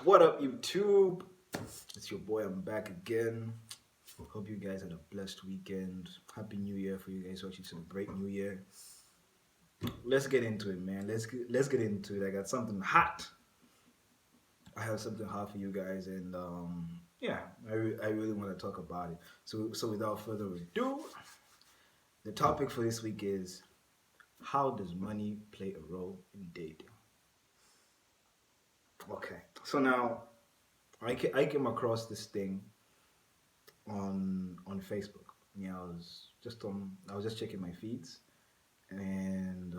What up, YouTube? It's your boy. I'm back again. Hope you guys had a blessed weekend. Happy New Year for you guys who actually celebrate New Year. Let's get into it, man. Let's get into it. I got something hot. I have something hot for you guys, and yeah, I really want to talk about it. So without further ado, the topic for this week is how does money play a role in dating? Okay, so now I came across this thing on Facebook. Yeah, I was just checking my feeds, and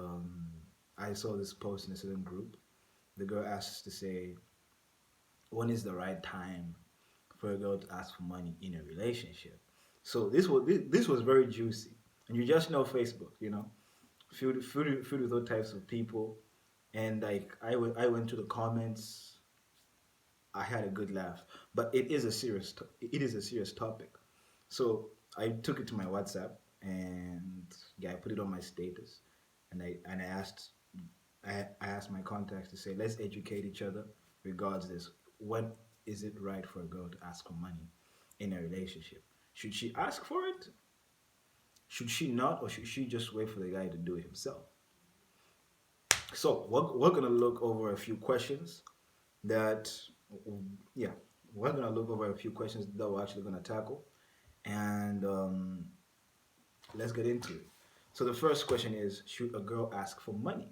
I saw this post in a certain group. The girl asks to say, when is the right time for a girl to ask for money in a relationship? So this was very juicy, and you just know Facebook, filled with all types of people, and like I went to the comments. I had a good laugh, but it is a serious topic. So I took it to my WhatsApp, and yeah, I put it on my status, and I asked my contacts to say, let's educate each other regards this. When is it right for a girl to ask for money in a relationship? Should she ask for it? Should she not, or should she just wait for the guy to do it himself? So we're gonna look over a few questions that, yeah, we're gonna look over a few questions that we're actually gonna tackle, and let's get into it. So the first question is, should a girl ask for money?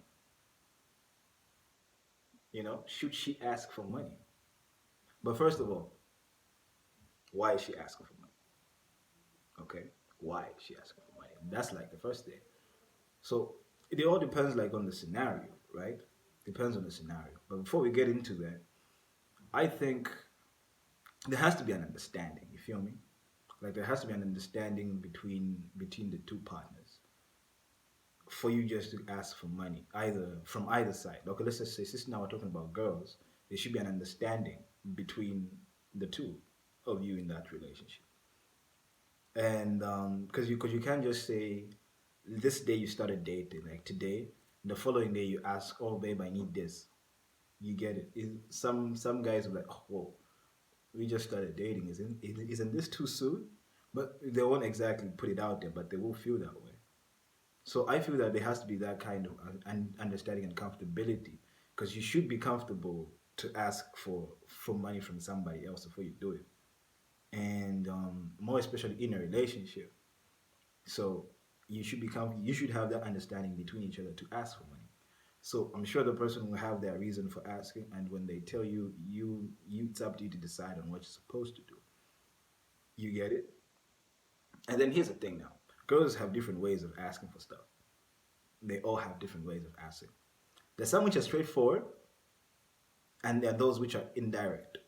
Should she ask for money? But first of all, why is she asking for money? Okay, why is she asking for money? That's like the first thing. So it all depends like on the scenario, right? Depends on the scenario. But before we get into that, I think there has to be an understanding. You feel me? Like there has to be an understanding between the two partners for you just to ask for money, either from either side. Okay, let's just say since now we're talking about girls, there should be an understanding between the two of you in that relationship. And because you can't just say this day you started dating, like today, the following day you ask, oh babe, I need this. You get it. Some guys are like, oh whoa, we just started dating. Isn't this too soon? But they won't exactly put it out there, but they will feel that way. So I feel that there has to be that kind of understanding and comfortability, because you should be comfortable to ask for money from somebody else before you do it, and more especially in a relationship. So you should have that understanding between each other to ask for money. So I'm sure the person will have their reason for asking, and when they tell you, it's up to you to decide on what you're supposed to do. You get it? And then here's the thing now. Girls have different ways of asking for stuff. They all have different ways of asking. There's some which are straightforward, and there are those which are indirect.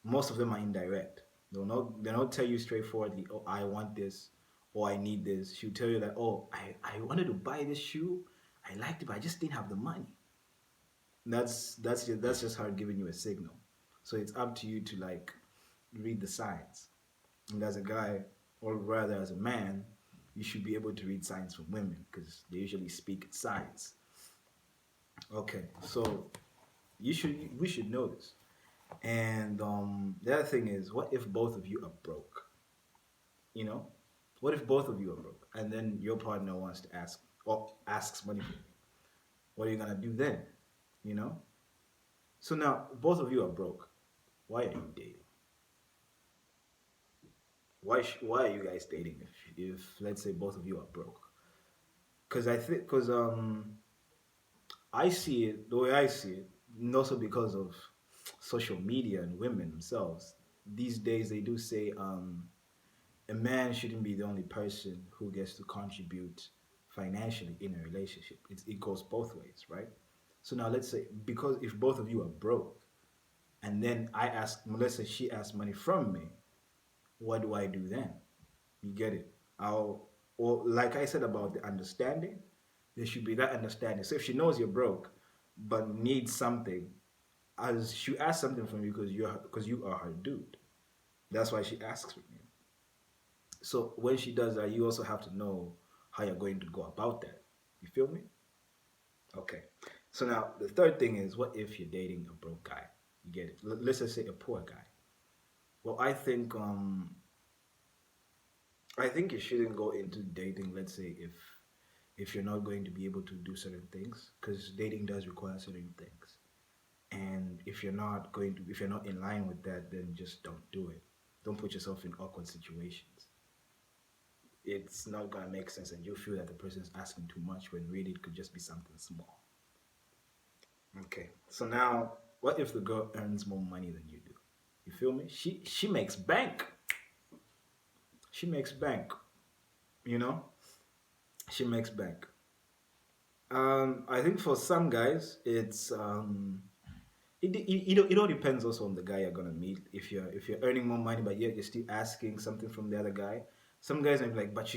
Most of them are indirect. They'll not tell you straightforwardly, oh, I want this, or I need this. She'll tell you that, oh, I wanted to buy this shoe. I liked it, but I just didn't have the money. That's just her giving you a signal. So it's up to you to like read the signs. And as a guy, or rather as a man, you should be able to read signs from women because they usually speak in signs. Okay, so we should know this. And the other thing is, what if both of you are broke? You know, what if both of you are broke, and then your partner wants to ask or asks money from you? What are you gonna do then? You know. So now both of you are broke. Why are you dating? Why are you guys dating if let's say both of you are broke? Because I see it the way I see it, and also because of social media and women themselves. These days they do say a man shouldn't be the only person who gets to contribute financially in a relationship. It goes both ways, right? So now let's say, because if both of you are broke, and then let's say she asks money from me, what do I do then? You get it? Or like I said about the understanding, there should be that understanding. So if she knows you're broke, but needs something, as she asks something from you because you are her dude. That's why she asks from you. So when she does that, you also have to know how you're going to go about that. You feel me? Okay. So now the third thing is, what if you're dating a broke guy? You get it? Let's just say a poor guy. Well, I think you shouldn't go into dating. Let's say if you're not going to be able to do certain things, because dating does require certain things. And if you're not in line with that, then just don't do it. Don't put yourself in awkward situations. It's not gonna make sense, and you feel that the person is asking too much when really it could just be something small. Okay. So now, what if the girl earns more money than you do? You feel me? She makes bank. She makes bank. You know, she makes bank. I think for some guys, it all depends also on the guy you're gonna meet. If you're earning more money, but yet you're still asking something from the other guy, some guys might be like, but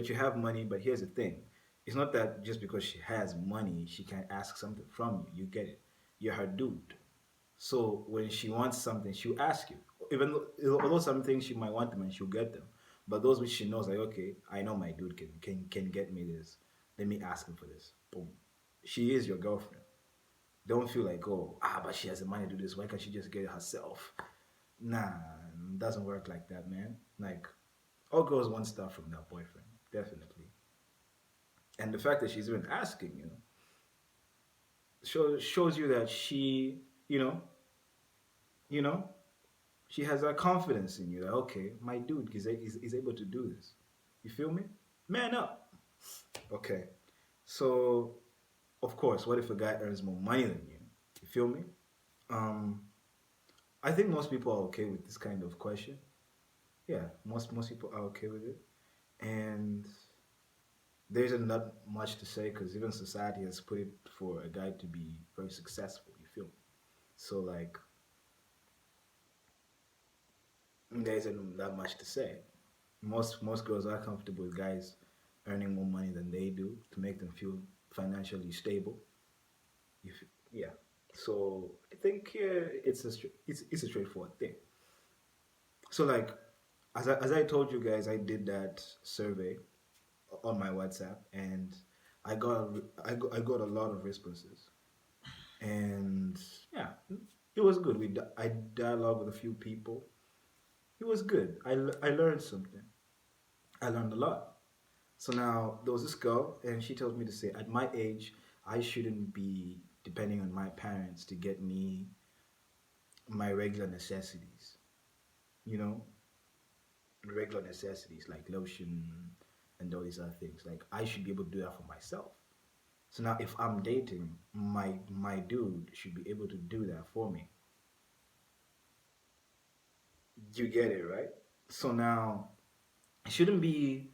you have money. But here's the thing: it's not that just because she has money, she can't ask something from you. You get it? You're her dude. So when she wants something, she'll ask you. Even although some things she might want them and she'll get them, but those which she knows, like, okay, I know my dude can get me this. Let me ask him for this. Boom. She is your girlfriend. Don't feel like, oh, but she has the money to do this. Why can't she just get it herself? Nah, it doesn't work like that, man. Like, all girls want stuff from their boyfriend, definitely. And the fact that she's even asking, shows you that you know, you know, she has that confidence in you. That okay, my dude is able to do this. You feel me? Man up. Okay. So, of course, what if a guy earns more money than you? You feel me? Um, I think most people are okay with this kind of question. Yeah, most people are okay with it, and there isn't not much to say because even society has put it for a guy to be very successful. You feel me? So like, there isn't that much to say. Most girls are comfortable with guys earning more money than they do to make them feel financially stable. If yeah, so I think it's a straightforward thing. So like, as I told you guys, I did that survey on my WhatsApp, and I got a lot of responses, and yeah, it was good. I dialogued with a few people. It was good. I learned something. I learned a lot. So now there was this girl, and she told me to say, at my age, I shouldn't be depending on my parents to get me my regular necessities. You know, regular necessities like lotion and all these other things. Like I should be able to do that for myself. So now if I'm dating, my dude should be able to do that for me. You get it, right? So now it shouldn't be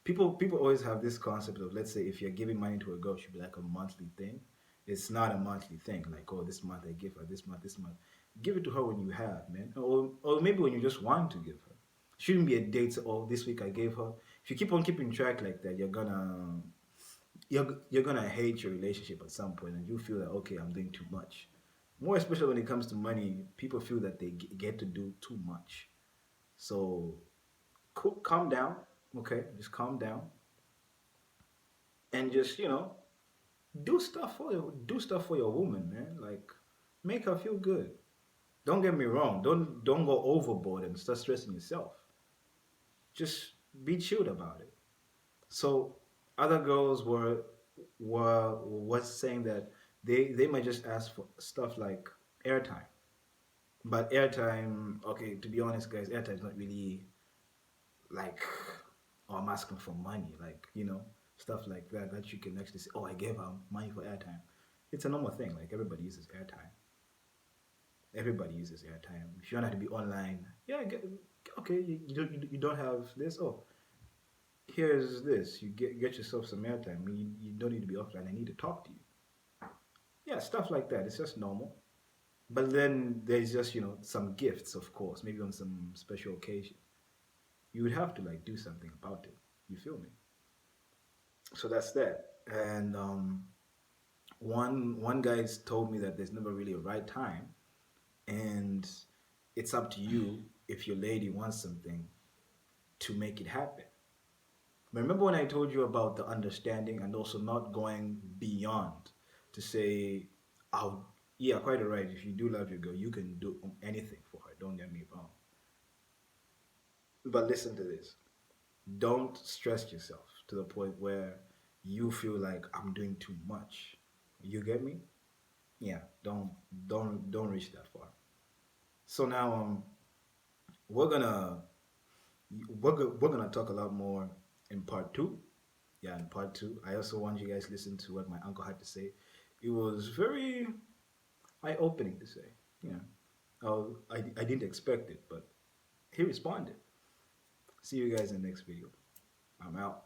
people always have this concept of, let's say, if you're giving money to a girl, it should be like a monthly thing. It's not a monthly thing, like, oh, this month I give her, this month. Give it to her when you have, man. Or maybe when you just want to give her. Shouldn't be a date, oh, this week I gave her. If you keep on keeping track like that, you're gonna hate your relationship at some point, and you feel that, okay, I'm doing too much. More especially when it comes to money, people feel that they get to do too much. So cool, calm down, okay? Just calm down and just do stuff for your woman, man. Like make her feel good. Don't get me wrong. Don't go overboard and start stressing yourself. Just be chilled about it. So other girls was saying that they might just ask for stuff like airtime. But airtime, okay, to be honest, guys, airtime is not really like, oh, I'm asking for money, like, stuff like that that you can actually say, oh, I gave her money for airtime. It's a normal thing. Like everybody uses airtime. Everybody uses airtime. If you want to be online, yeah, okay, you don't have this. Oh, here's this. You get yourself some airtime. You don't need to be offline. I need to talk to you. Yeah, stuff like that. It's just normal. But then there's just some gifts, of course. Maybe on some special occasion, you would have to like do something about it. You feel me? So that's that. And one guy's told me that there's never really a right time, and it's up to you if your lady wants something to make it happen. Remember when I told you about the understanding and also not going beyond to say, I'll Yeah, quite right. If you do love your girl, you can do anything for her. Don't get me wrong. But listen to this. Don't stress yourself to the point where you feel like I'm doing too much. You get me? Yeah. Don't reach that far. So now we're gonna we're gonna talk a lot more in part two. Yeah, in part two. I also want you guys to listen to what my uncle had to say. It was very eye opening to say. Yeah. I didn't expect it, but he responded. See you guys in the next video. I'm out.